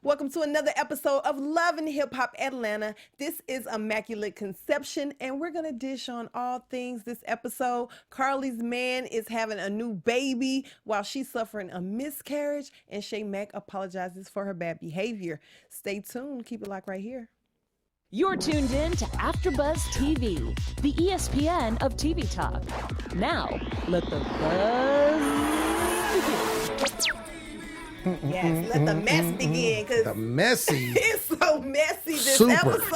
Welcome to another episode of Love and Hip Hop Atlanta. This is Immaculate Conception, and we're going to dish on all things this episode. Karlie's man is having a new baby while she's suffering a miscarriage, and Shay Mack apologizes for her bad behavior. Stay tuned. Keep it locked right here. You're tuned in to AfterBuzz TV, the ESPN of TV talk. Now, let the buzz begin. Yes, let the mess begin. Cause the messy. It's so messy this Super. episode.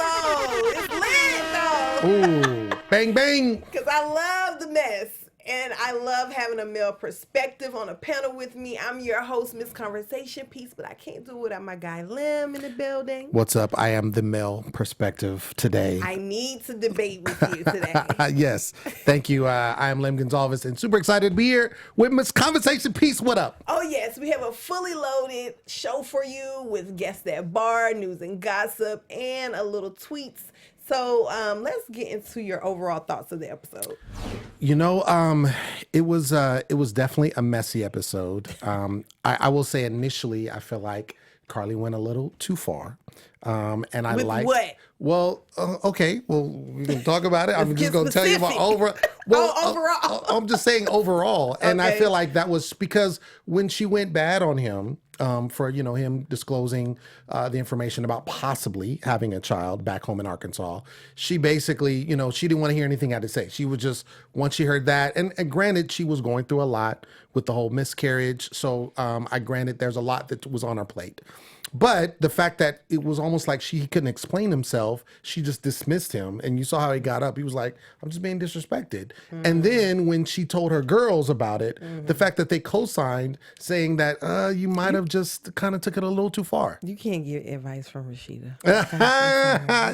It's lit though. Ooh, bang, bang. Because I love the mess. And I love having a male perspective on a panel with me. I'm your host, Miss Conversation Piece, but I can't do it without my guy Lim in the building. What's up? I am the male perspective today. I need to debate with you today. Yes. Thank you. I am Lim Gonzonles and super excited to be here with Miss Conversation Piece. What up? Oh, yes. We have a fully loaded show for you with guests at bar, news and gossip, and a little tweets. So let's get into your overall thoughts of the episode. You know, it was definitely a messy episode. I will say initially, I feel like Karlie went a little too far. And I With liked what? Well, okay. Well, we can talk about it. I'm Let's just get going to tell you about specific. Overall. I'm just saying overall. And I Okay. feel like that was because when she went bad on him, for him disclosing the information about possibly having a child back home in Arkansas, she basically, she didn't want to hear anything I had to say. She was just, once she heard that, and granted, she was going through a lot with the whole miscarriage. So I granted there's a lot that was on her plate. But the fact that it was almost like he couldn't explain himself, she just dismissed him. And you saw how he got up. He was like, I'm just being disrespected. Mm-hmm. And then when she told her girls about it, the fact that they co-signed saying that you might have just kind of took it a little too far. You can't get advice from Rashida.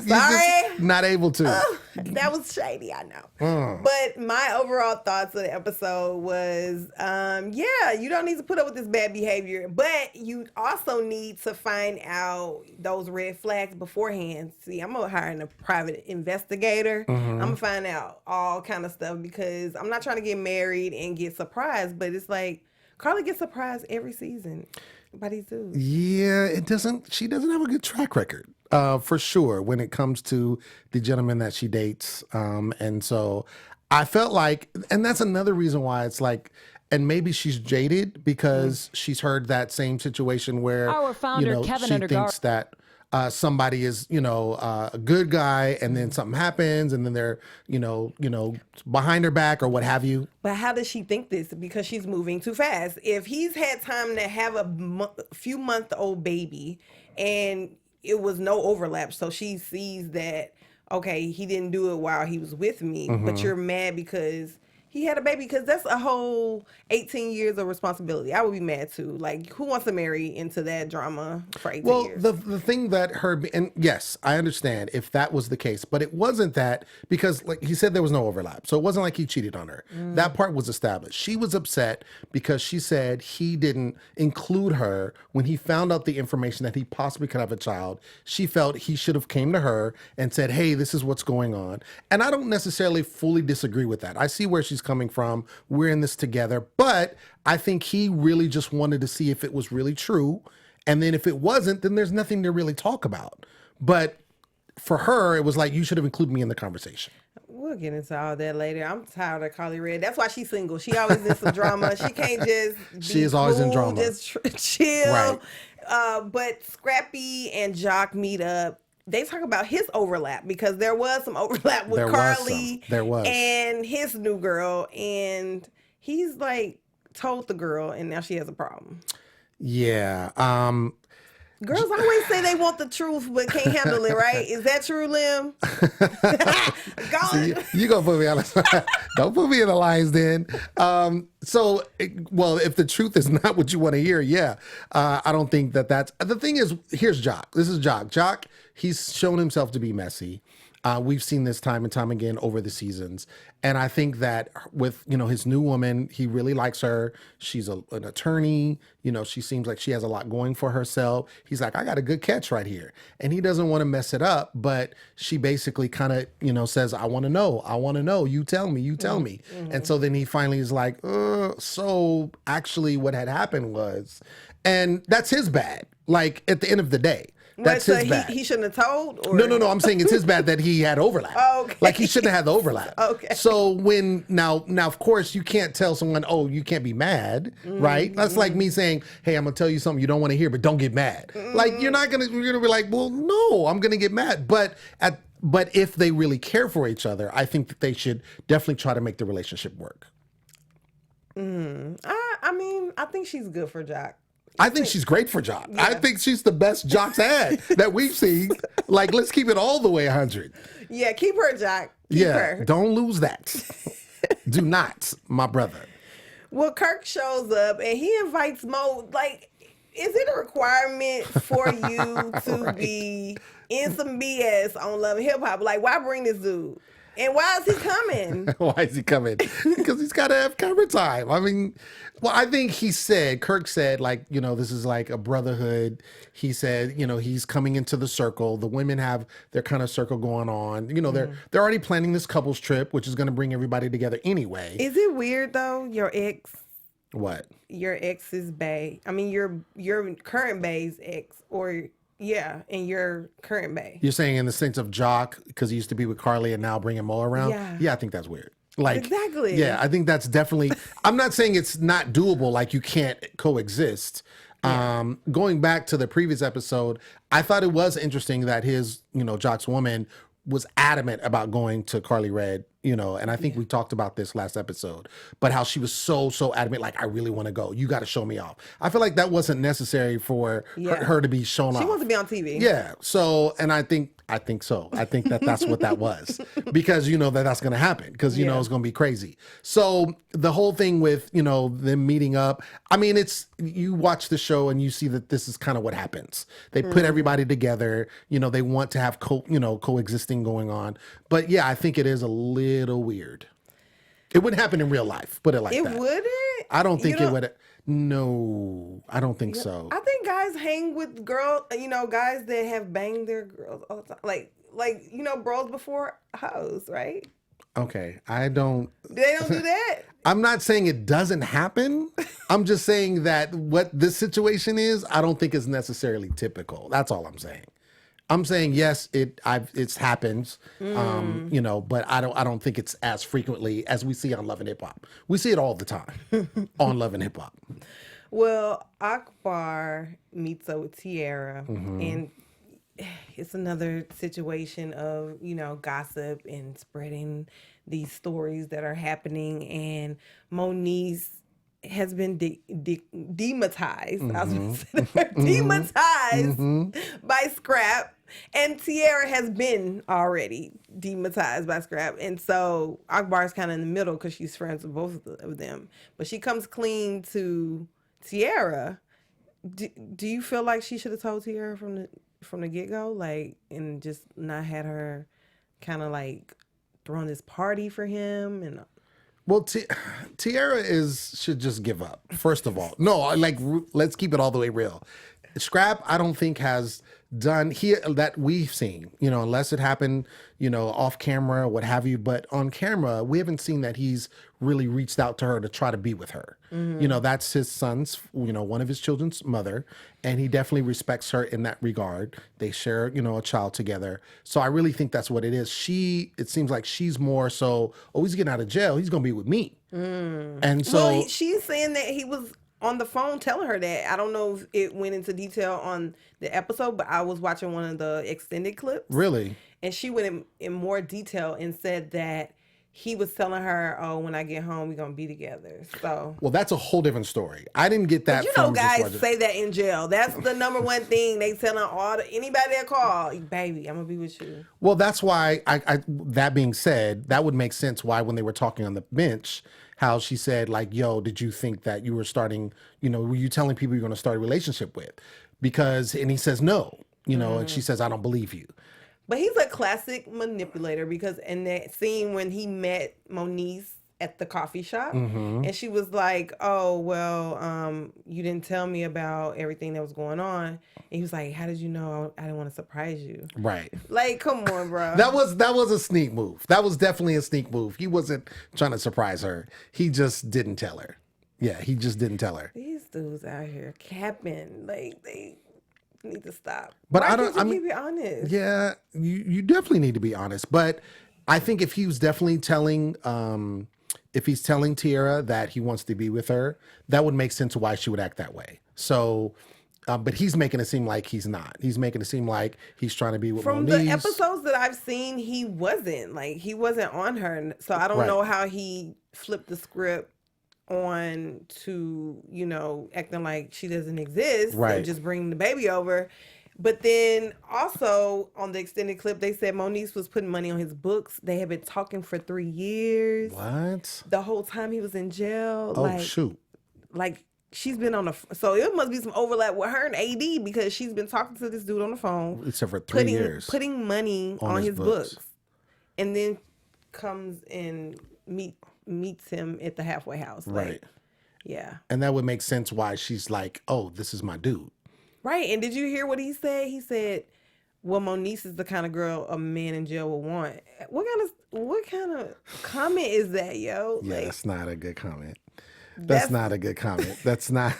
You're just not able to. That was shady, I know. But my overall thoughts of the episode was, you don't need to put up with this bad behavior, but you also need to find out those red flags beforehand. See, I'm gonna hire a private investigator. I'm gonna find out all kind of stuff because I'm not trying to get married and get surprised, but it's like Karlie gets surprised every season by these dudes. Yeah, she doesn't have a good track record. For sure, when it comes to the gentleman that she dates. And so I felt like, and that's another reason why it's like, and maybe she's jaded because she's heard that same situation where Our founder, Kevin she Undergaro. thinks that somebody is, a good guy, and then something happens, and then they're, behind her back or what have you. But how does she think this? Because she's moving too fast. If he's had time to have a few month old baby and it was no overlap, so she sees that, okay, he didn't do it while he was with me, but you're mad because he had a baby, because that's a whole 18 years of responsibility. I would be mad too. Like, who wants to marry into that drama for 18 years? Well, the thing that and yes, I understand if that was the case, but it wasn't that, because like he said, there was no overlap. So it wasn't like he cheated on her. That part was established. She was upset because she said he didn't include her when he found out the information that he possibly could have a child. She felt he should have came to her and said, hey, this is what's going on. And I don't necessarily fully disagree with that. I see where she's coming from. We're in this together. But I think he really just wanted to see if it was really true. And then if it wasn't, then there's nothing to really talk about. But for her, it was like, you should have included me in the conversation. We'll get into all that later. I'm tired of Karlie Red. That's why she's single. She always in some drama. She can't just be She is always in drama. Just chill. Right. But Scrappy and Jock meet up. They talk about his overlap, because there was some overlap with Karlie and his new girl. And he's like told the girl, and now she has a problem. Yeah. Girls always say they want the truth but can't handle it, right? Is that true, Lim? See, you gonna put me on don't put me in the lion's den. So, well, if the truth is not what you want to hear, I don't think that's the thing. Is here's Jock. This is Jock. Jock, he's shown himself to be messy. We've seen this time and time again over the seasons. And I think that with, his new woman, he really likes her. She's an attorney. She seems like she has a lot going for herself. He's like, I got a good catch right here. And he doesn't want to mess it up. But she basically kind of, says, I want to know. You tell me. Mm-hmm. And so then he finally is like, so actually what had happened was, and that's his bad. Like at the end of the day. What, That's so his bad. he shouldn't have told? Or? No. I'm saying it's his bad that he had overlap. Oh, okay. Like he shouldn't have had the overlap. Okay. So when now of course you can't tell someone, oh, you can't be mad, right? That's like me saying, hey, I'm gonna tell you something you don't want to hear, but don't get mad. Like you're gonna be like, well, no, I'm gonna get mad. But if they really care for each other, I think that they should definitely try to make the relationship work. I mean, I think she's good for Jock. I think she's great for Jock. I think she's the best Jock's had that we've seen. Like, let's keep it all the way 100. Yeah, keep her, Jock. Keep her. Don't lose that. Do not, my brother. Well, Kirk shows up and he invites Mo. Like, is it a requirement for you to be in some BS on Love and Hip Hop? Like, why bring this dude? And why is he coming? Why is he coming? Because he's got to have camera time. I mean, well, I think Kirk said, like, you know, this is like a brotherhood. He said, you know, he's coming into the circle. The women have their kind of circle going on. You know, they're already planning this couples trip, which is going to bring everybody together anyway. Is it weird, though, your ex? What? Your ex's bae. I mean, your current bae's ex, or... Yeah, in your current bae. You're saying in the sense of Jock, because he used to be with Karlie and now bringing Mo around? Yeah, I think that's weird. Like, exactly. Yeah, I think that's definitely, I'm not saying it's not doable, like you can't coexist. Yeah. Going back to the previous episode, I thought it was interesting that his, you know, Jock's woman was adamant about going to Karlie Red, you know, and I think we talked about this last episode, but how she was so adamant, like, I really want to go. You got to show me off. I feel like that wasn't necessary for her to be shown off. She wants to be on TV. Yeah. So, and I think so. I think that's what that was, because you know that's going to happen, because you know it's going to be crazy. So the whole thing with, you know, them meeting up, I mean, you watch the show and you see that this is kind of what happens. They put everybody together, you know, they want to have coexisting going on. But yeah, I think it is a little weird. It wouldn't happen in real life, put it like that. It wouldn't? I don't think it would. No, I don't think so. I think guys hang with girls, you know, guys that have banged their girls all the time. Like you know, bros before hoes, right? Okay, I don't. They don't do that? I'm not saying it doesn't happen. I'm just saying that what this situation is, I don't think is necessarily typical. That's all I'm saying. I'm saying yes, it's happens, you know, but I don't think it's as frequently as we see on Love and Hip Hop. We see it all the time on Love and Hip Hop. Well, Akbar meets up with Tiara, and it's another situation of, you know, gossip and spreading these stories that are happening, and Moniece has been demonetized. I was going to say demonetized by Scrap. And Tiara has been already demonetized by Scrap. And so Akbar's kind of in the middle because she's friends with both of them. But she comes clean to Tiara. Do you feel like she should have told Tiara from the get-go? Like, and just not had her kind of like throwing this party for him? And well, Tiara should just give up, first of all. No, like, let's keep it all the way real. Scrap, I don't think has done here that we've seen, you know, unless it happened, you know, off camera, what have you. But on camera, we haven't seen that he's really reached out to her to try to be with her. You know, that's his son's, you know, one of his children's mother, and he definitely respects her in that regard. They share, you know, a child together. So I really think that's what it is. It seems like she's more so, oh, he's getting out of jail, he's gonna be with me. And so well, she's saying that he was on the phone telling her that. I don't know if it went into detail on the episode, but I was watching one of the extended clips. Really? And she went in more detail and said that he was telling her, oh, when I get home, we're going to be together. So, well, that's a whole different story. I didn't get that. But you know, guys say that in jail. That's the number one thing they telling anybody that call, baby, I'm going to be with you. Well, that's why that being said, that would make sense why when they were talking on the bench, how she said, like, yo, did you think that you were starting, you know, were you telling people you're going to start a relationship with? And he says, no, you know, and she says, I don't believe you. But he's a classic manipulator, because in that scene when he met Moniece at the coffee shop, and she was like, oh, well, you didn't tell me about everything that was going on. And he was like, how did you know I didn't want to surprise you? Right. Like, come on, bro. That was a sneak move. That was definitely a sneak move. He wasn't trying to surprise her. He just didn't tell her. Yeah, he just didn't tell her. These dudes out here capping. Like, need to stop. But Why I don't. can't you keep it honest? Yeah, you definitely need to be honest. But I think if he was definitely telling, if he's telling Tiara that he wants to be with her, that would make sense why she would act that way. So, but he's making it seem like he's not. He's making it seem like he's trying to be with From Moniece. the episodes that I've seen, he wasn't on her. So I don't know how he flipped the script on to, acting like she doesn't exist and just bringing the baby over. But then also on the extended clip, they said Moniece was putting money on his books. They had been talking for 3 years. What? The whole time he was in jail. Oh, shoot. Like, she's been on so it must be some overlap with her and AD because she's been talking to this dude on the phone. Except for 3 years. Putting money on his books. And then comes and meets him at the halfway house. Right. Yeah. And that would make sense why she's like, oh, this is my dude. Right. And did you hear what he said? He said, well, Moniece is the kind of girl a man in jail will want. What kind of comment is that, yo? Yeah, that's not a good comment. That's not a good comment. That's not.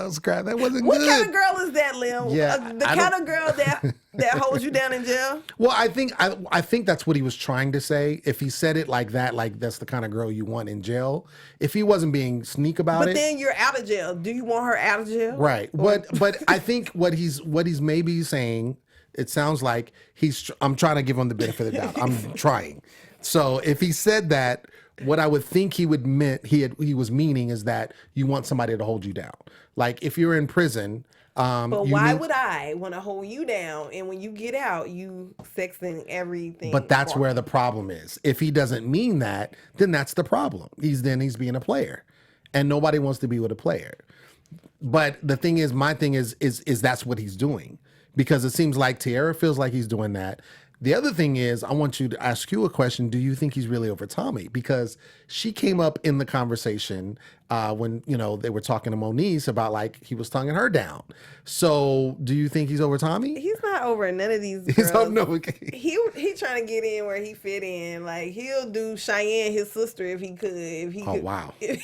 Scrap. That wasn't what good. What kind of girl is that, Lim? Yeah, the kind of girl that holds you down in jail? Well, I think that's what he was trying to say. If he said it like that, like that's the kind of girl you want in jail. If he wasn't being sneak about it. But then you're out of jail. Do you want her out of jail? Right. But I think what he's maybe saying, it sounds like I'm trying to give him the benefit of the doubt. I'm trying. So if he said that, what I would think he was meaning is that you want somebody to hold you down. Like if you're in prison. But why would I want to hold you down? And when you get out, you sexing everything. But that's where the problem is. If he doesn't mean that, then that's the problem. He's being a player, and nobody wants to be with a player. But the thing is, my thing is that's what he's doing, because it seems like Tiara feels like he's doing that. The other thing is, I want you to ask you a question. Do you think he's really over Tommy? Because she came up in the conversation when, they were talking to Moniece about like he was tonguing her down. So do you think he's over Tommy? He's not over none of these girls. He trying to get in where he fit in. Like he'll do Cheyenne, his sister, if he could. Wow. If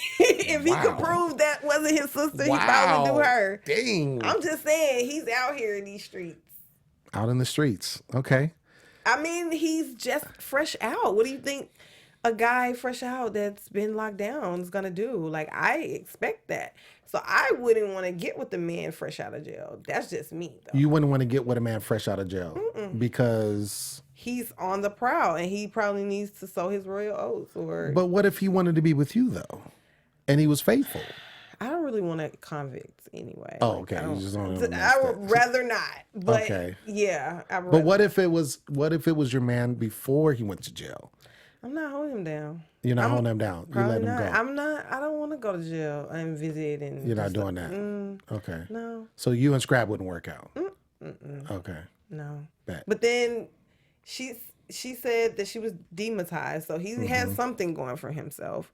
he could prove that wasn't his sister, he probably would do her. Dang. I'm just saying, he's out here in these streets. Out in the streets. Okay. I mean, he's just fresh out. What do you think a guy fresh out that's been locked down is going to do? Like, I expect that. So I wouldn't want to get with the man fresh out of jail. That's just me, though. You wouldn't want to get with a man fresh out of jail because he's on the prowl and he probably needs to sow his royal oaths. But what if he wanted to be with you, though, and he was faithful? I don't really want a convict anyway. Oh, okay. You just don't I would rather not. But okay. Yeah. But what if it was your man before he went to jail? I'm not holding him down. You're not holding him down. You let him go. I don't want to go to jail and visit and. You're not doing that. Okay. No. So you and Scrap wouldn't work out. Okay. No. Bet. But then she said that she was demonetized, so he has something going for himself.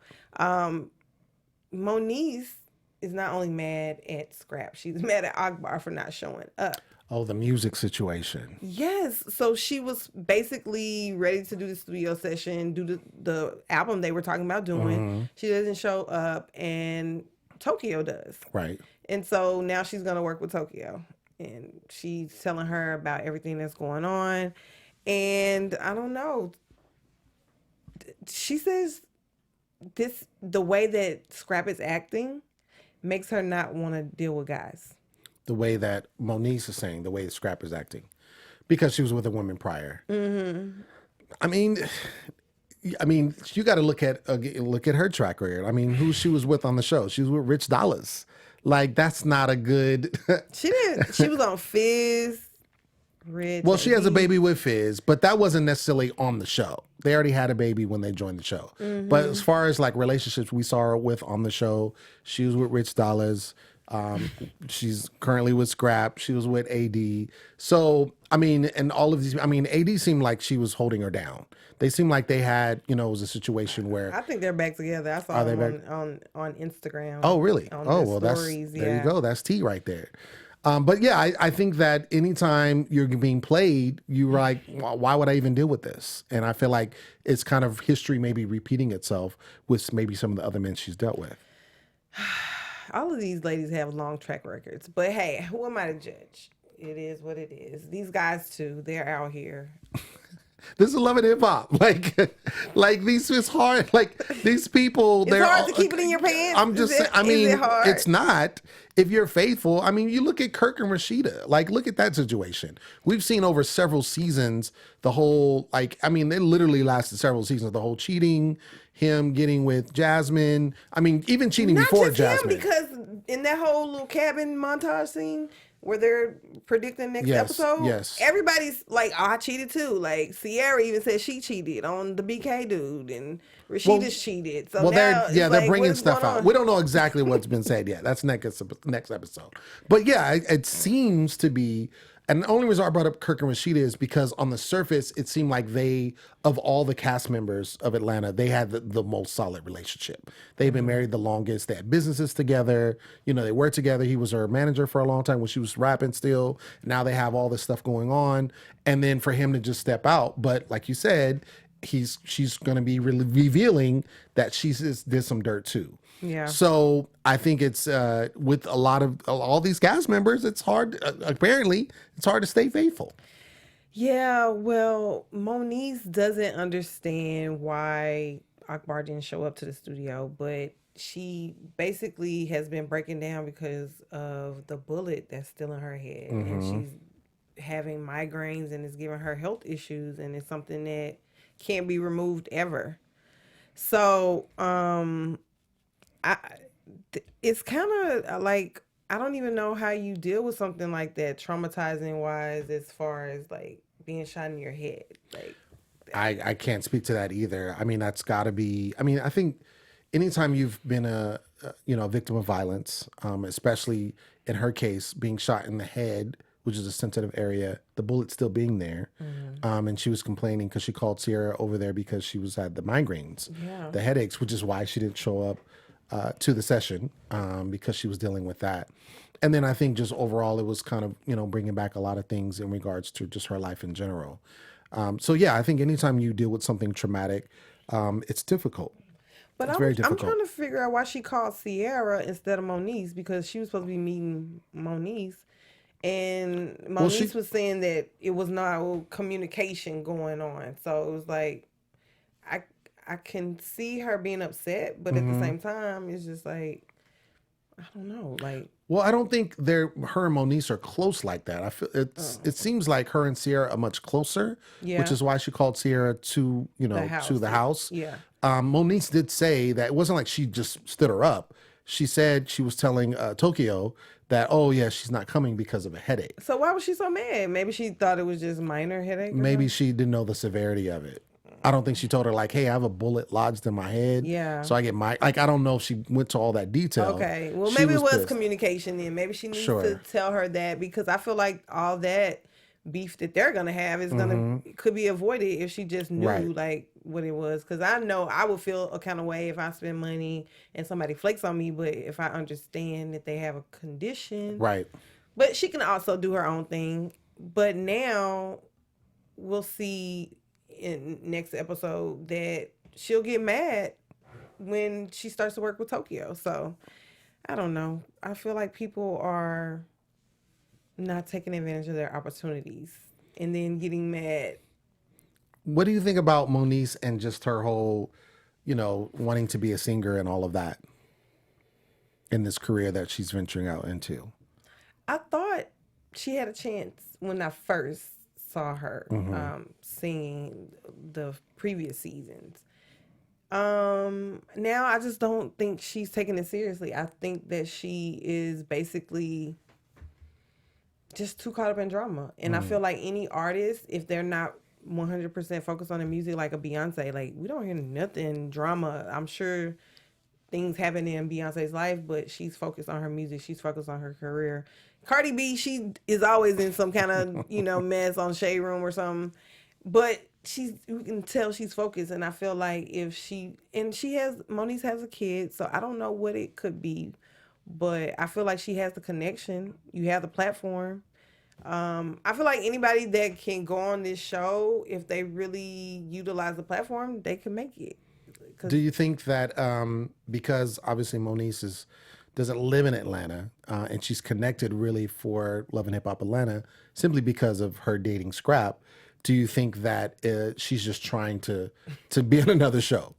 Moniece is not only mad at Scrap, she's mad at Akbar for not showing up. Oh, the music situation. Yes. So she was basically ready to do the studio session, do the album they were talking about doing. She doesn't show up, and Tokyo does. Right. And so now she's going to work with Tokyo, and she's telling her about everything that's going on. And I don't know. She says the way that Scrap is acting makes her not want to deal with guys. The way that Moniece is saying, the way Scrap is acting, because she was with a woman prior. I mean, you got to look at her track record. I mean, who she was with on the show? She was with Rich Dollars. Like, that's not a good. She didn't. She was on Fizz. Rich. Well, she has a baby with Fizz, but that wasn't necessarily on the show. They already had a baby when they joined the show. But as far as like relationships we saw her with on the show, she was with Rich Dollars. She's currently with Scrap. She was with AD. So, I mean, and all of these, I mean, AD seemed like she was holding her down. They seemed like they had, it was a situation where. I think they're back together. I saw them on Instagram. Oh, really? Well, stories, there you go. That's tea right there. But yeah, I think that anytime you're being played, you're like, why would I even deal with this? And I feel like it's kind of history maybe repeating itself with maybe some of the other men she's dealt with. All of these ladies have long track records, but hey, who am I to judge? it is what it is. These guys too, they're out here. This is Love and Hip Hop. Like these, it's hard. Like these people, It's hard to keep it in your pants. I'm just saying. I Is mean, it hard? it's not. If you're faithful, I mean, you look at Kirk and Rashida. Like, look at that situation. We've seen over several seasons the whole. Like, I mean, they literally lasted several seasons. The whole cheating, him getting with Jasmine. I mean, even cheating Not before just Jasmine. him, because in that whole little cabin montage scene where they're predicting next episode, yes. everybody's like, oh, I cheated too. Like Sierra even said she cheated on the BK dude, and Rashida's cheated. So now they're like, bringing what's stuff going out. on? We don't know exactly what's been said yet. That's next episode. But yeah, it seems to be. And the only reason I brought up Kirk and Rashida is because on the surface, it seemed like they, of all the cast members of Atlanta, they had the most solid relationship. They've been married the longest. They had businesses together. You know, they worked together. He was her manager for a long time when she was rapping still. Now they have all this stuff going on. And then for him to just step out. But like you said, she's going to be revealing that she did some dirt too. Yeah. So I think it's with a lot of all these cast members, it's hard. Apparently, it's hard to stay faithful. Yeah, well, Moniece doesn't understand why Akbar didn't show up to the studio, but she basically has been breaking down because of the bullet that's still in her head. And she's having migraines and it's giving her health issues, and it's something that can't be removed ever. So, it's kind of like, I don't even know how you deal with something like that, traumatizing wise, as far as like being shot in your head. Like, I can't speak to that either. I mean, that's got to be. I mean, I think anytime you've been a victim of violence, especially in her case, being shot in the head, which is a sensitive area, the bullet still being there, and she was complaining because she called Sierra over there because she had the migraines, the headaches, which is why she didn't show up to the session, because she was dealing with that. And then I think just overall, it was kind of, bringing back a lot of things in regards to just her life in general. So yeah, I think anytime you deal with something traumatic, it's difficult. but It's I'm, very I'm difficult. trying to figure out why she called Sierra instead of Moniece, because she was supposed to be meeting Moniece. And Moniece was saying that it was no communication going on. So it was like, I can see her being upset, but at the same time, it's just like, I don't know, like. Well, I don't think her and Moniece are close like that. I feel it seems like her and Sierra are much closer, which is why she called Sierra to the house. Yeah. Moniece did say that it wasn't like she just stood her up. She said she was telling Tokyo that, oh yeah, she's not coming because of a headache. So why was she so mad? Maybe she thought it was just minor headache. Maybe she didn't know the severity of it. I don't think she told her like, hey, I have a bullet lodged in my head. Yeah. So I get I don't know if she went to all that detail. Okay. Well, She maybe it was pissed. communication then. Maybe she needs Sure. to tell her that, because I feel like all that beef that they're gonna have is could be avoided if she just knew Right. like what it was. Because I know I would feel a kind of way if I spend money and somebody flakes on me, but if I understand that they have a condition, Right. But she can also do her own thing. But now we'll see in next episode that she'll get mad when she starts to work with Tokyo. So I don't know. I feel like people are not taking advantage of their opportunities and then getting mad. What do you think about Moniece and just her whole, wanting to be a singer and all of that in this career that she's venturing out into? I thought she had a chance when I first saw her singing the previous seasons. Now I just don't think she's taking it seriously. I think that she is basically just too caught up in drama. And I feel like any artist, if they're not 100% focused on the music, like a Beyonce, like we don't hear nothing drama. I'm sure things happen in Beyonce's life, but she's focused on her music. She's focused on her career. Cardi B, she is always in some kind of, mess on Shade Room or something. But you can tell she's focused. And I feel like Moniece has a kid, so I don't know what it could be. But I feel like she has the connection. You have the platform. I feel like anybody that can go on this show, if they really utilize the platform, they can make it. Do you think that because obviously Moniece is doesn't live in Atlanta, and she's connected really for Love and Hip Hop Atlanta simply because of her dating Scrap, do you think that she's just trying to be on another show?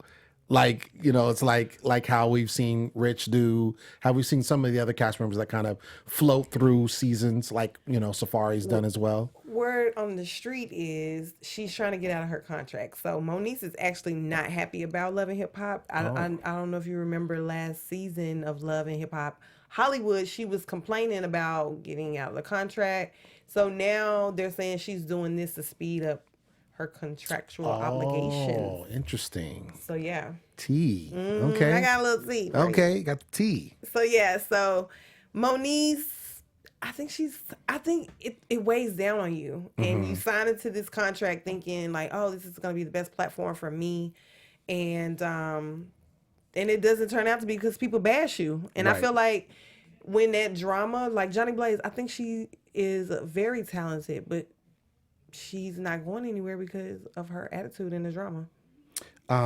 Like, it's like how we've seen Rich do, how we've seen some of the other cast members that kind of float through seasons, like, Safari's done as well. Word on the street is she's trying to get out of her contract. So Moniece is actually not happy about Love and Hip Hop. I don't know if you remember last season of Love and Hip Hop Hollywood, she was complaining about getting out of the contract. So now they're saying she's doing this to speed up her contractual obligations. Oh, interesting. So yeah. Tea. Okay. I got a little tea. Okay, got the tea. So yeah, so Moniece, I think it weighs down on you. And you sign into this contract thinking like, oh, this is gonna be the best platform for me. And it doesn't turn out to be because people bash you. And I feel like when that drama, like Johnny Blaze, I think she is very talented, but she's not going anywhere because of her attitude in the drama.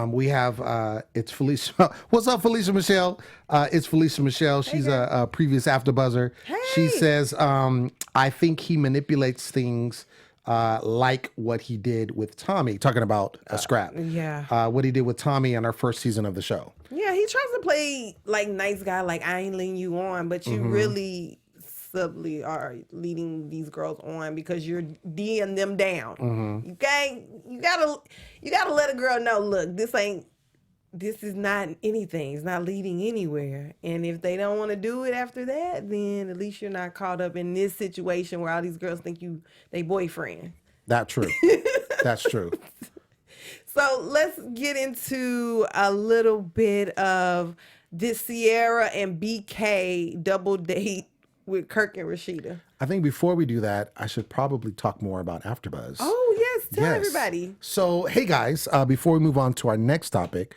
We have it's Felicia. What's up, Felicia Michelle? It's Felicia Michelle. She's a previous AfterBuzzer. Hey. She says, I think he manipulates things like what he did with Tommy, talking about Scrap. What he did with Tommy on our first season of the show. Yeah, he tries to play like nice guy, like I ain't leading you on, but you really subtly are leading these girls on because you're D'ing them down. You gotta let a girl know, look, this is not anything. It's not leading anywhere. And if they don't want to do it after that, then at least you're not caught up in this situation where all these girls think you they boyfriend. That's true. That's true. So let's get into a little bit of this Sierra and BK double date with Kirk and Rashida. I think before we do that, I should probably talk more about AfterBuzz. Oh, yes. Tell everybody. So, hey, guys, before we move on to our next topic,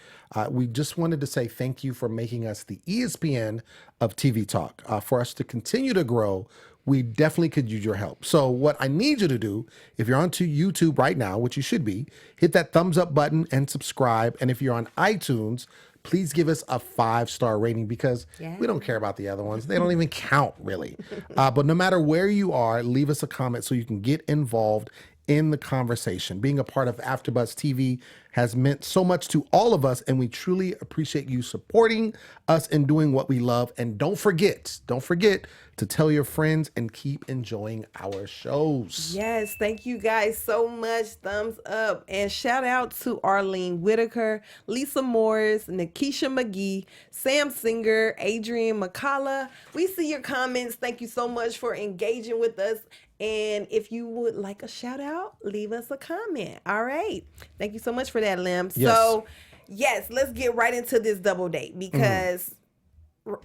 we just wanted to say thank you for making us the ESPN of TV talk. For us to continue to grow, we definitely could use your help. So what I need you to do, if you're onto YouTube right now, which you should be, hit that thumbs up button and subscribe. And if you're on iTunes, please give us a 5-star rating because we don't care about the other ones. They don't even count, really. But no matter where you are, leave us a comment so you can get involved in the conversation. Being a part of AfterBuzz TV has meant so much to all of us, and we truly appreciate you supporting us and doing what we love. And don't forget to tell your friends and keep enjoying our shows. Yes, thank you guys so much. Thumbs up. And shout out to Arlene Whitaker, Lisa Morris, Nikisha McGee, Sam Singer, Adrian McCullough. We see your comments. Thank you so much for engaging with us. And if you would like a shout out, leave us a comment. All right. Thank you so much for that, Lim. Yes. So, yes, let's get right into this double date because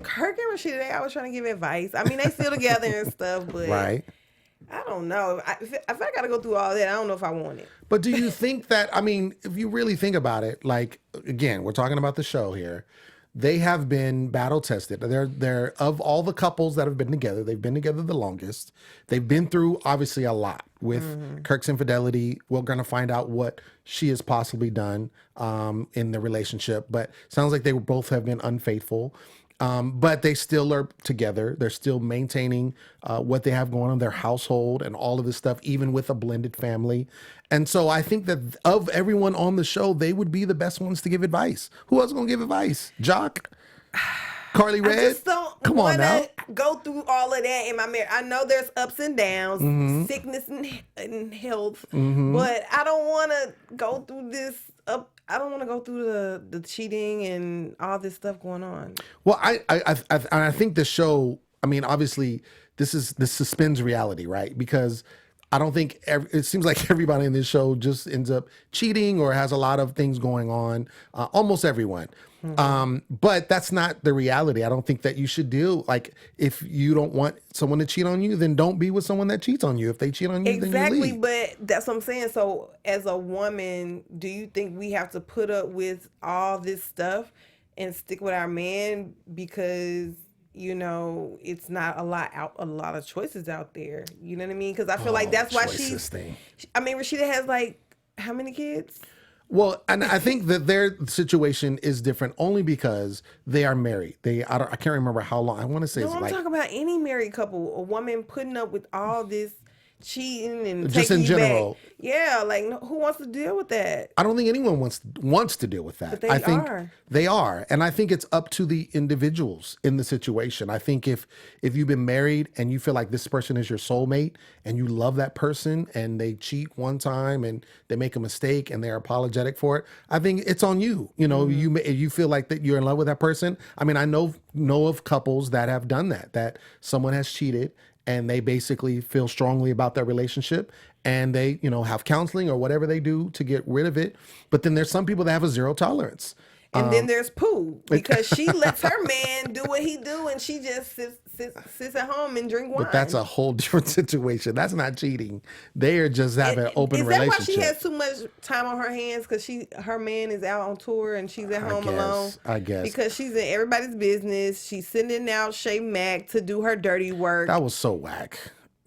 Kirk and Rashida, they always trying to give advice. I mean, they still together and stuff, but I don't know. If I got to go through all that, I don't know if I want it. But do you think that, I mean, if you really think about it, like, again, we're talking about the show here. They have been battle tested. They're of all the couples that have been together, they've been together the longest. They've been through obviously a lot with Kirk's infidelity. We're going to find out what she has possibly done in the relationship, but sounds like they both have been unfaithful. But they still are together. They're still maintaining what they have going on in their household and all of this stuff, even with a blended family. And so I think that of everyone on the show, they would be the best ones to give advice. Who else is going to give advice? Jock? Karlie Red? I just don't want to go through all of that in my marriage. I know there's ups and downs, sickness and health, but I don't want to go through this I don't want to go through the cheating and all this stuff going on. Well, I think the show, I mean, obviously this suspends reality, right? Because I don't think it seems like everybody in this show just ends up cheating or has a lot of things going on. Almost everyone. But that's not the reality. I don't think that you should like, if you don't want someone to cheat on you, then don't be with someone that cheats on you. If they cheat on you, then you leave. But that's what I'm saying. So as a woman, do you think we have to put up with all this stuff and stick with our man because, you know, it's not a lot of choices out there. You know what I mean? Because I feel like that's why Rashida has like how many kids? Well, and I think that their situation is different only because they are married. I can't remember how long. I want to say No, it's I'm like talking about any married couple, a woman putting up with all this cheating and just taking in you general. back. Yeah, like who wants to deal with that? I don't think anyone wants to deal with that. But they I think are. they are, and I think it's up to the individuals in the situation. I think if you've been married and you feel like this person is your soulmate and you love that person and they cheat one time and they make a mistake and they're apologetic for it, I think it's on you. You know, you feel like that you're in love with that person. I mean, I know of couples that have done that someone has cheated and they basically feel strongly about their relationship and they, have counseling or whatever they do to get rid of it. But then there's some people that have a zero tolerance. And then there's Pooh, because she lets her man do what he do and she just sits at home and drink wine. But that's a whole different situation. That's not cheating. They are just having an open relationship. Is that why she has too much time on her hands? Because her man is out on tour and she's at home alone? I guess. Because she's in everybody's business. She's sending out Shay Mack to do her dirty work. That was so whack.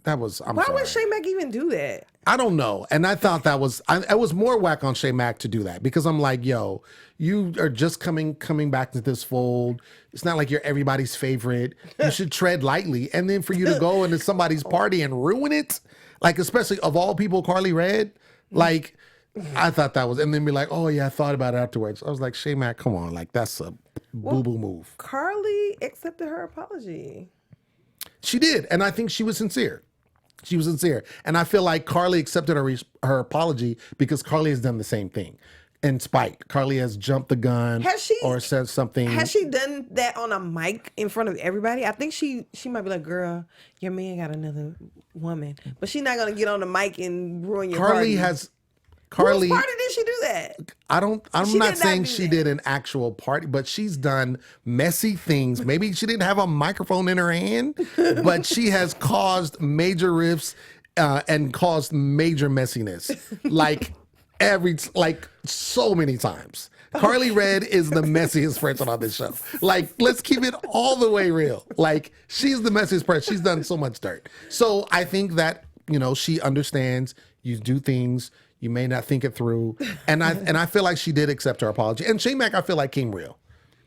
Why would Shay Mack even do that? I don't know. And I thought I was more whack on Shay Mack to do that because I'm like, yo, you are just coming back to this fold. It's not like you're everybody's favorite. You should tread lightly. And then for you to go into somebody's party and ruin it, like especially of all people, Karlie Red, like I thought that was, and then be like, oh yeah, I thought about it afterwards. I was like, Shay Mack, come on, like that's a boo-boo move. Karlie accepted her apology. She did, and I think she was sincere. She was sincere. And I feel like Karlie accepted her apology because Karlie has done the same thing. In spite, Karlie has jumped the gun or said something. Has she done that on a mic in front of everybody? I think she might be like, girl, your man got another woman. But she's not going to get on the mic and ruin your party. Whose party did she do that? I'm not saying she did an actual party, but she's done messy things. Maybe she didn't have a microphone in her hand, but she has caused major rifts and caused major messiness. Like so many times. Karlie Red is the messiest person on this show. Like, let's keep it all the way real. Like, she's the messiest person. She's done so much dirt. So I think that, she understands you do things, you may not think it through. And I feel like she did accept her apology. And Shay Mack, I feel like came real.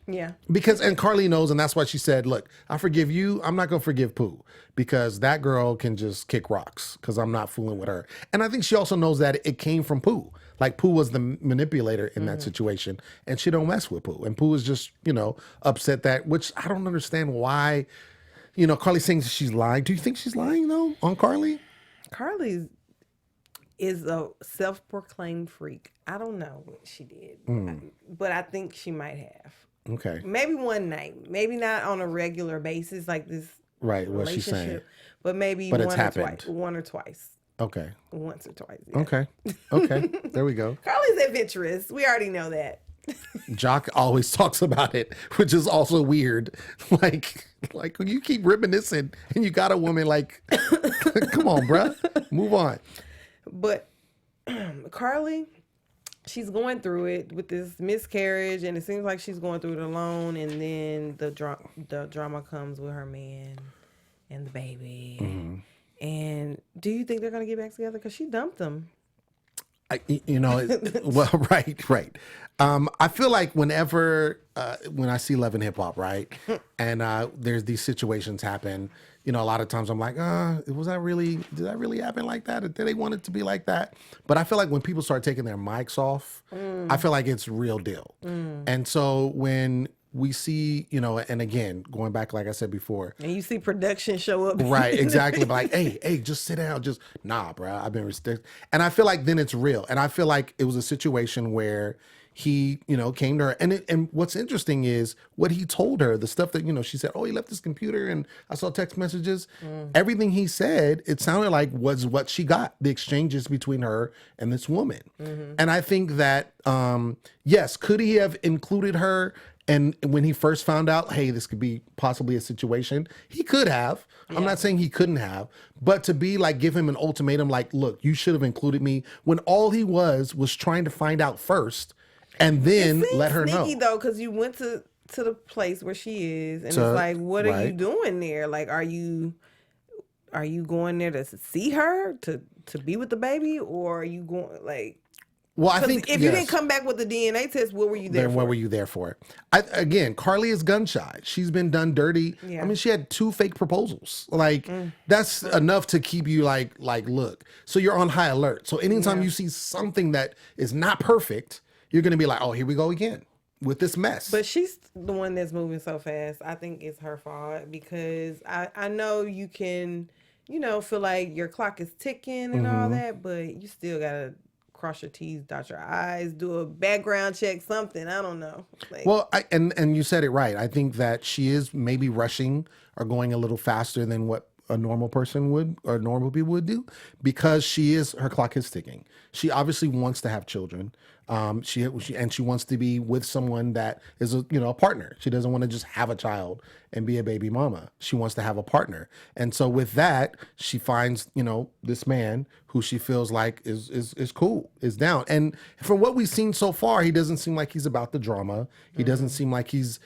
Yeah. And Karlie knows, and that's why she said, look, I forgive you. I'm not going to forgive Pooh because that girl can just kick rocks because I'm not fooling with her. And I think she also knows that it came from Pooh. Like Pooh was the manipulator in that situation and she don't mess with Pooh. And Pooh is just, upset which I don't understand why, Karlie saying she's lying. Do you think she's lying though on Karlie? Karlie is a self-proclaimed freak. I don't know what she did, but I think she might have. Okay. Maybe one night, maybe not on a regular basis like this. Right, what she's saying. But maybe one or twice. Okay. Once or twice. Yeah. Okay. There we go. Karlie's adventurous. We already know that. Jock always talks about it, which is also weird. Like when you keep reminiscing and you got a woman like, come on, bruh, move on. But Karlie, she's going through it with this miscarriage, and it seems like she's going through it alone. And then the drama comes with her man and the baby. Mm-hmm. And do you think they're gonna get back together? Because she dumped him. Well, right. I feel like when I see Love and Hip Hop, right, and there's these situations happen, a lot of times I'm like, did that really happen like that? Or did they want it to be like that? But I feel like when people start taking their mics off, I feel like it's real deal. And so when we see, and again, going back, like I said before. And you see production show up. Right, exactly. Like, hey, just sit down. Just, nah, bro, I've been restricted. And I feel like then it's real. And I feel like it was a situation where he, came to her. And what's interesting is what he told her, the stuff that, she said, oh, he left his computer and I saw text messages. Everything he said, it sounded like was what she got, the exchanges between her and this woman. Mm-hmm. And I think that, yes, could he have included her? And when he first found out, hey, this could be possibly a situation, he could have. Yeah. I'm not saying he couldn't have, but to be like, give him an ultimatum, like, look, you should have included me, when all he was trying to find out first and then let her know. Sneaky though, because you went to the place where she is, and it's like, what are you doing there? Like, are you going there to see her, to be with the baby, or are you going like? Well, I think if you didn't come back with the DNA test, what were you there then for? what were you there for? Again, Karlie is gun shy. She's been done dirty. Yeah. I mean, she had 2 fake proposals. Like that's enough to keep you like look. So you're on high alert. So anytime you see something that is not perfect, you're gonna be like, oh, here we go again with this mess. But she's the one that's moving so fast. I think it's her fault because I know you can, feel like your clock is ticking and all that, but you still gotta cross your T's, dot your I's, do a background check, something. I don't know. Well, and you said it right. I think that she is maybe rushing or going a little faster than what a normal person would or normal people would do because her clock is ticking. She obviously wants to have children. She wants to be with someone that is a partner. She doesn't want to just have a child and be a baby mama. She wants to have a partner. And so with that, she finds, this man who she feels like is cool, is down. And from what we've seen so far, he doesn't seem like he's about the drama. He doesn't seem like he's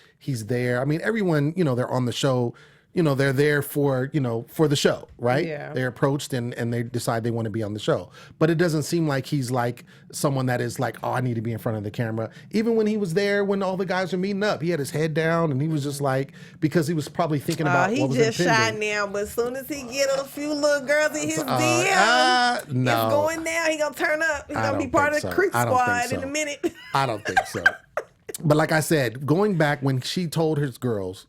there. I mean, everyone, they're on the show, they're there for the show, right? Yeah. They're approached and they decide they want to be on the show. But it doesn't seem like he's like someone that is like, oh, I need to be in front of the camera. Even when he was there, when all the guys were meeting up, he had his head down and he was just like, because he was probably thinking about what was just impending. shy now, but as soon as he get a few little girls in his DM, no. it's going down. He gonna turn up. He's gonna be part of the Creek Squad in a minute. I don't think so. But like I said, going back when she told her girls,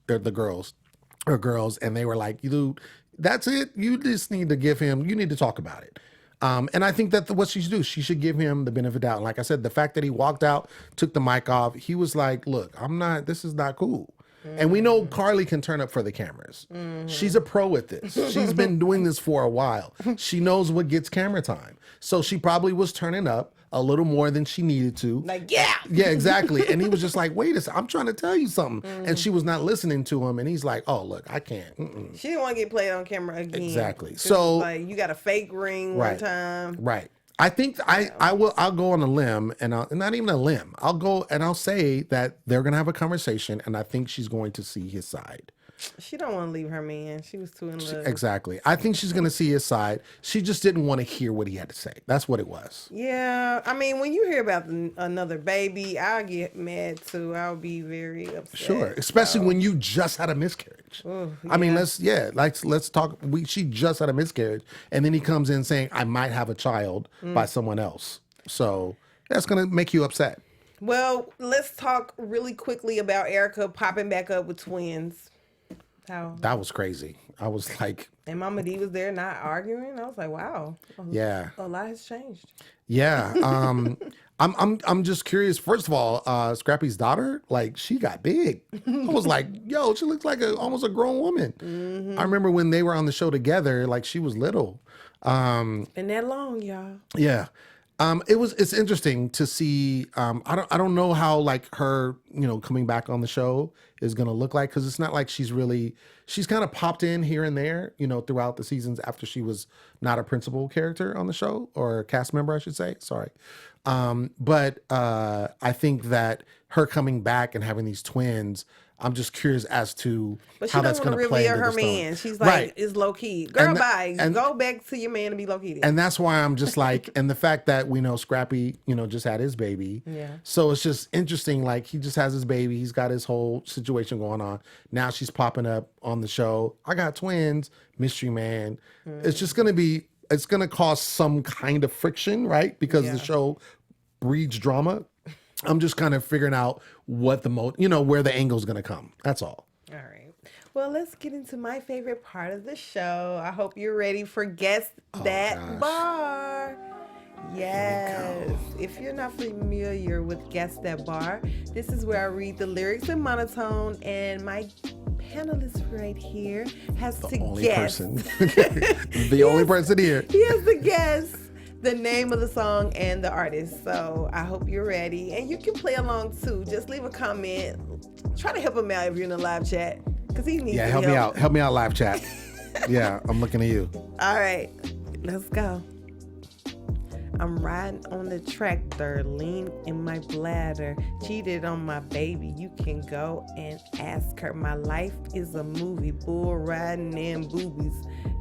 and they were like, dude, that's it. You just need to you need to talk about it. And I think that what she should do, she should give him the benefit of the doubt. And like I said, the fact that he walked out, took the mic off, he was like, look, this is not cool. And we know Karlie can turn up for the cameras. She's a pro at this. She's been doing this for a while. She knows what gets camera time. So she probably was turning up a little more than she needed to. Like, yeah. Yeah, exactly. And he was just like, wait a second, I'm trying to tell you something. And she was not listening to him. And he's like, oh, look, I can't. She didn't want to get played on camera again. Exactly. So like, you got a fake ring one time. Right. I think I'll go on a limb and not even a limb. I'll go and I'll say that they're going to have a conversation and I think she's going to see his side. She don't want to leave her man. She was too in love. Exactly. I think she's going to see his side. She just didn't want to hear what he had to say. That's what it was. Yeah. I mean, when you hear about another baby, I'll get mad too. I'll be very upset. Sure. Especially when you just had a miscarriage. Ooh, I mean, let's talk. She just had a miscarriage. And then he comes in saying, I might have a child by someone else. So that's going to make you upset. Well, let's talk really quickly about Erica popping back up with twins. That was crazy. I was like, and Mama D was there not arguing. I was like, wow. Yeah. A lot has changed. Yeah. I'm just curious. First of all, Scrappy's daughter, like she got big. I was like, yo, she looks like almost a grown woman. I remember when they were on the show together, like she was little. And that long, y'all. Yeah. It's interesting to see. I don't know how like her, coming back on the show is going to look like. Cause it's not like she's kind of popped in here and there, throughout the seasons after she was not a principal character on the show or a cast member, I should say. Sorry. But I think that her coming back and having these twins, I'm just curious as to how that's going to play into her the story. man. She's like, it's low key. Girl, bye. Go back to your man and be low key. And that's why I'm just like, and the fact that we know Scrappy, just had his baby. Yeah. So it's just interesting. Like he just has his baby. He's got his whole situation going on. Now she's popping up on the show. I got twins, mystery man. It's just going to cause some kind of friction, right? Because the show breeds drama. I'm just kind of figuring out what where the angle's going to come. That's all. All right. Well, let's get into my favorite part of the show. I hope you're ready for Guess That Bar. Yes. If you're not familiar with Guess That Bar, this is where I read the lyrics in monotone and my panelist right here has to guess. The only person here. He has to guess the name of the song and the artist. So I hope you're ready. And you can play along too. Just leave a comment. Try to help him out if you're in the live chat. Because he needs help me out. Help me out, live chat. Yeah, I'm looking at you. All right. Let's go. I'm riding on the tractor, lean in my bladder, cheated on my baby. You can go and ask her. My life is a movie, bull riding and boobies.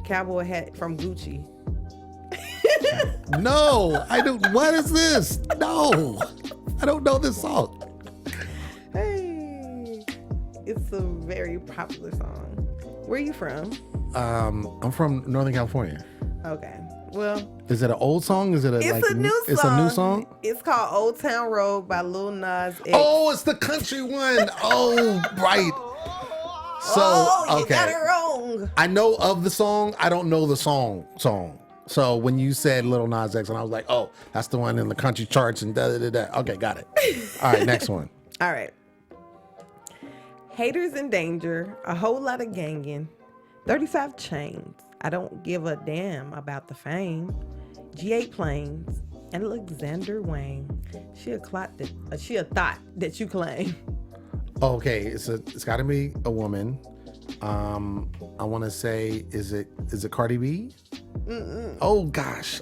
Cowboy hat from Gucci. No, I don't. What is this? No, I don't know this song. Hey, it's a very popular song. Where are you from? I'm from Northern California. Okay. Well, is it an old song? Is it a it's like a new song? It's a new song? It's called Old Town Road by Lil Nas X. Oh, it's the country one. Oh, right. So, you got it wrong. I know of the song. I don't know the song. So when you said Lil Nas X, and I was like, oh, that's the one in the country charts and da da da da. Okay, got it. All right, next one. All right. Haters in danger, a whole lot of ganging, 35 chains. I don't give a damn about the fame. G8 planes, and Alexander Wang. She a thought that you claim. Okay, it's got to be a woman. I want to say, is it Cardi B? Mm-mm. Oh gosh,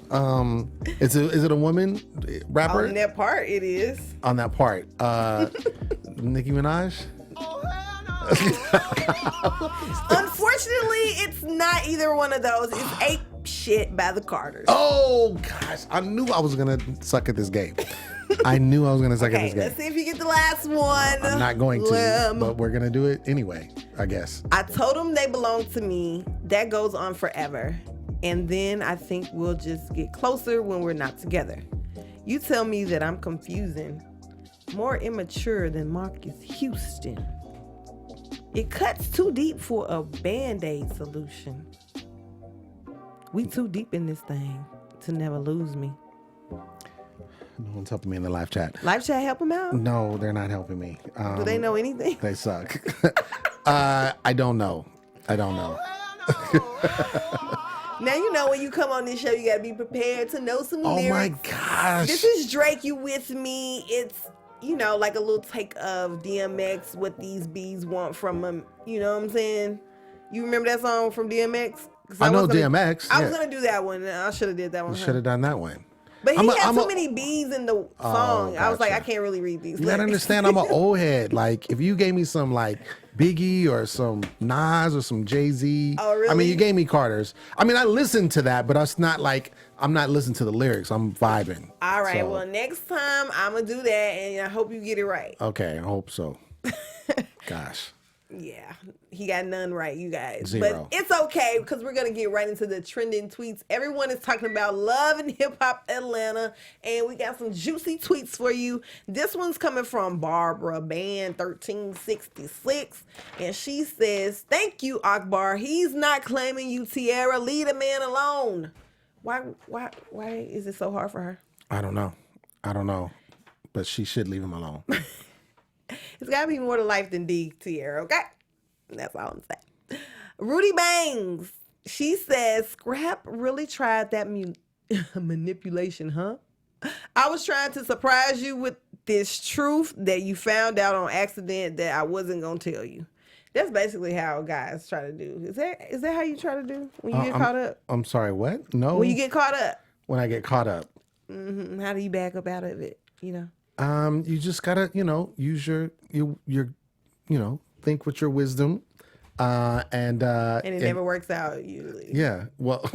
is it a woman rapper? On that part, it is. On that part, Nicki Minaj. Unfortunately, it's not either one of those. It's Ape Shit by the Carters. Oh gosh, I knew I was gonna suck at this game. I knew I was gonna suck at this game. Let's see if you get the last one. I'm not going to, but we're gonna do it anyway, I guess. I told them they belong to me. That goes on forever. And then I think we'll just get closer when we're not together. You tell me that I'm confusing. More immature than Marcus Houston. It cuts too deep for a Band-Aid solution. We too deep in this thing to never lose me. No one's helping me in the live chat. Live chat help them out? No, they're not helping me. Do they know anything? They suck. I don't know. Now you know when you come on this show, you gotta be prepared to know some lyrics. Oh my gosh. This is Drake, You With Me. It's, like a little take of DMX, What These Bees Want From Him. You know what I'm saying? You remember that song from DMX? I know DMX. I was gonna do that one. I should have did that one. You should have done that one. But he had too many bees in the song. Gotcha. I was like, I can't really read these. You gotta understand, I'm an old head. Like, if you gave me some like Biggie or some Nas or some Jay-Z. Oh, really? I mean, you gave me Carter's. I mean, I listened to that, but it's not like I'm not listening to the lyrics. I'm vibing. All right. Well, next time I'm gonna do that, and I hope you get it right. Okay, I hope so. Gosh. Yeah, he got none right, you guys. 0. But it's okay, because we're going to get right into the trending tweets. Everyone is talking about love and Hip Hop Atlanta, and we got some juicy tweets for you. This one's coming from Barbara Band 1366, and she says, "Thank you, Akbar. He's not claiming you, Tierra. Leave a man alone." Why is it so hard for her? I don't know. But she should leave him alone. It's got to be more to life than D, Tierra, okay? That's all I'm saying. Rudy Bangs, she says, "Scrap really tried that manipulation, huh? I was trying to surprise you with this truth that you found out on accident that I wasn't going to tell you." That's basically how guys try to do. Is that how you try to do when you get caught up? I'm sorry, what? No. When you get caught up? When I get caught up. Mm-hmm. How do you back up out of it, You just gotta, use your think with your wisdom, and it never works out usually. Yeah, well,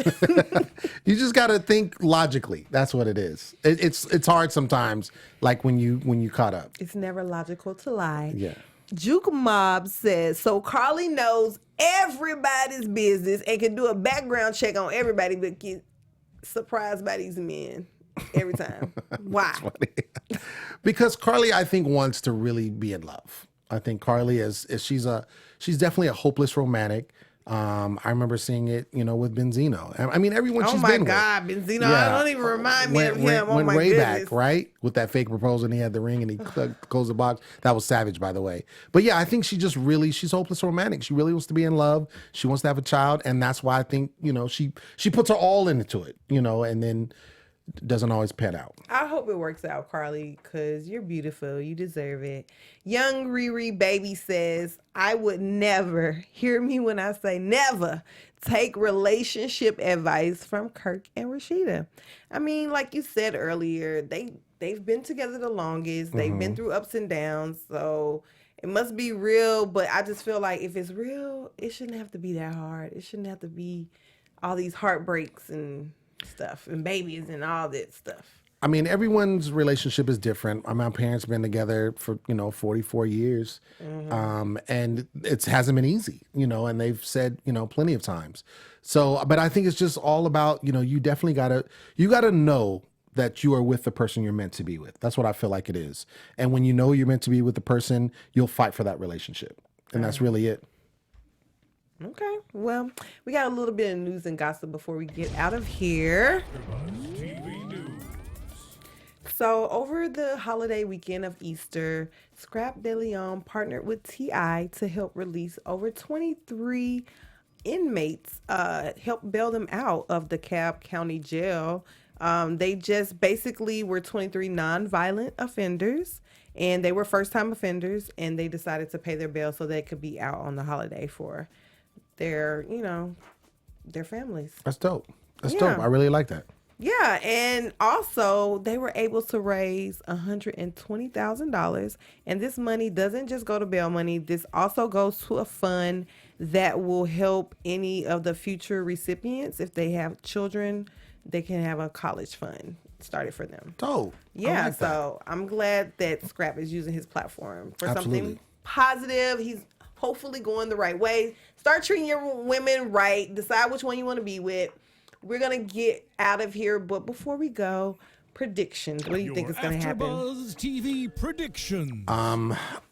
you just gotta think logically. That's what it is. It's hard sometimes, like when you caught up. It's never logical to lie. Yeah. Juke Mob says, "So Karlie knows everybody's business and can do a background check on everybody, but get surprised by these men every time. Why?" Because Karlie, I think, wants to really be in love. I think Karlie is she's definitely a hopeless romantic. I remember seeing it, with Benzino. I mean, everyone she's been with. Oh my God, Benzino! Yeah. Don't even remind me of him. Went way back, right? With that fake proposal, and he had the ring, and he closed the box. That was savage, by the way. But yeah, I think she's hopeless romantic. She really wants to be in love. She wants to have a child, and that's why I think she puts her all into it, and then doesn't always pan out. I hope it works out, Karlie, because you're beautiful. You deserve it. Young Riri Baby says, "I would never," hear me when I say never, "take relationship advice from Kirk and Rashida." I mean, like you said earlier, they've been together the longest. They've been through ups and downs. So it must be real. But I just feel like if it's real, it shouldn't have to be that hard. It shouldn't have to be all these heartbreaks and stuff and babies and all that stuff. I mean, everyone's relationship is different. My parents been together for 44 years, and it hasn't been easy, and they've said plenty of times. So, but I think it's just all about you definitely gotta know that you are with the person you're meant to be with. That's what I feel like it is. And when you know you're meant to be with the person, you'll fight for that relationship, and that's really it. Okay, well, we got a little bit of news and gossip before we get out of here. So over the holiday weekend of Easter, Scrap De Leon partnered with T.I. to help release over 23 inmates, help bail them out of the Cobb County Jail. They just basically were 23 non-violent offenders, and they were first-time offenders, and they decided to pay their bail so they could be out on the holiday for their families. That's dope. That's dope. I really like that. Yeah, and also they were able to raise $120,000, and this money doesn't just go to bail money. This also goes to a fund that will help any of the future recipients. If they have children, they can have a college fund started for them. Dope. Yeah, like so I'm glad that Scrap is using his platform for Absolutely. something positive. He's hopefully going the right way. Start treating your women right. Decide which one you want to be with. We're going to get out of here, but before we go, predictions. What do you think is going to happen? AfterBuzz TV predictions.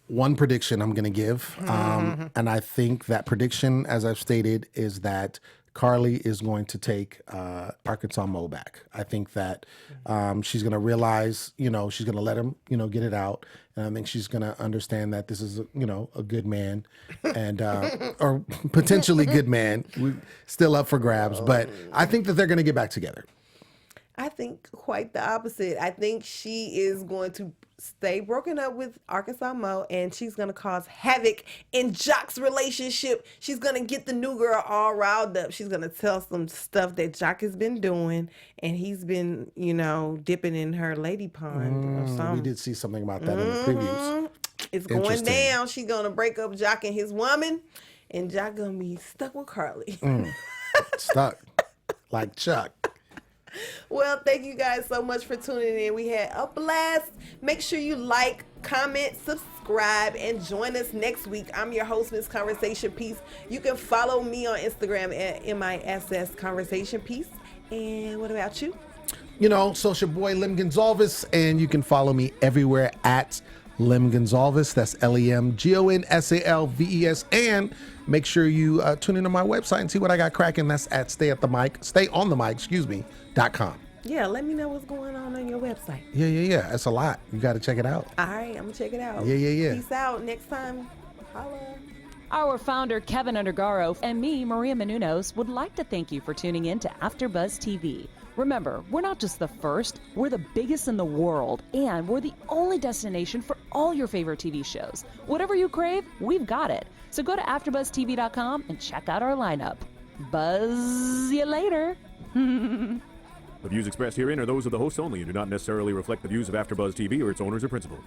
One prediction I'm going to give, and I think that prediction, as I've stated, is that Karlie is going to take Arkansas Mo back. I think that she's going to realize, she's going to let him, get it out. And I think she's going to understand that this is, a good man and or potentially good man. We're still up for grabs, but I think that they're going to get back together. I think quite the opposite. I think she is going to stay broken up with Arkansas Mo, and she's going to cause havoc in Jock's relationship. She's going to get the new girl all riled up. She's going to tell some stuff that Jock has been doing, and he's been, dipping in her lady pond or something. We did see something about that in the previews. It's going down. She's going to break up Jock and his woman, and Jock going to be stuck with Karlie. Stuck like Chuck. Well, thank you guys so much for tuning in. We had a blast. Make sure you like, comment, subscribe, and join us next week. I'm your host, Miss Conversation Piece. You can follow me on Instagram at MISS Conversation Piece. And what about you? So it's your boy Lim Gonzalves, and you can follow me everywhere at Lim Gonzalves. That's LEMGONSALVES. And make sure you tune into my website and see what I got cracking. That's at stayonthemic.com. Yeah, let me know what's going on your website. Yeah. That's a lot. You got to check it out. All right, I'm going to check it out. Yeah. Peace out. Next time, holla. Our founder, Kevin Undergaro, and me, Maria Menounos, would like to thank you for tuning in to AfterBuzz TV. Remember, we're not just the first, we're the biggest in the world, and we're the only destination for all your favorite TV shows. Whatever you crave, we've got it. So go to AfterBuzzTV.com and check out our lineup. Buzz you later. The views expressed herein are those of the hosts only and do not necessarily reflect the views of AfterBuzz TV or its owners or principals.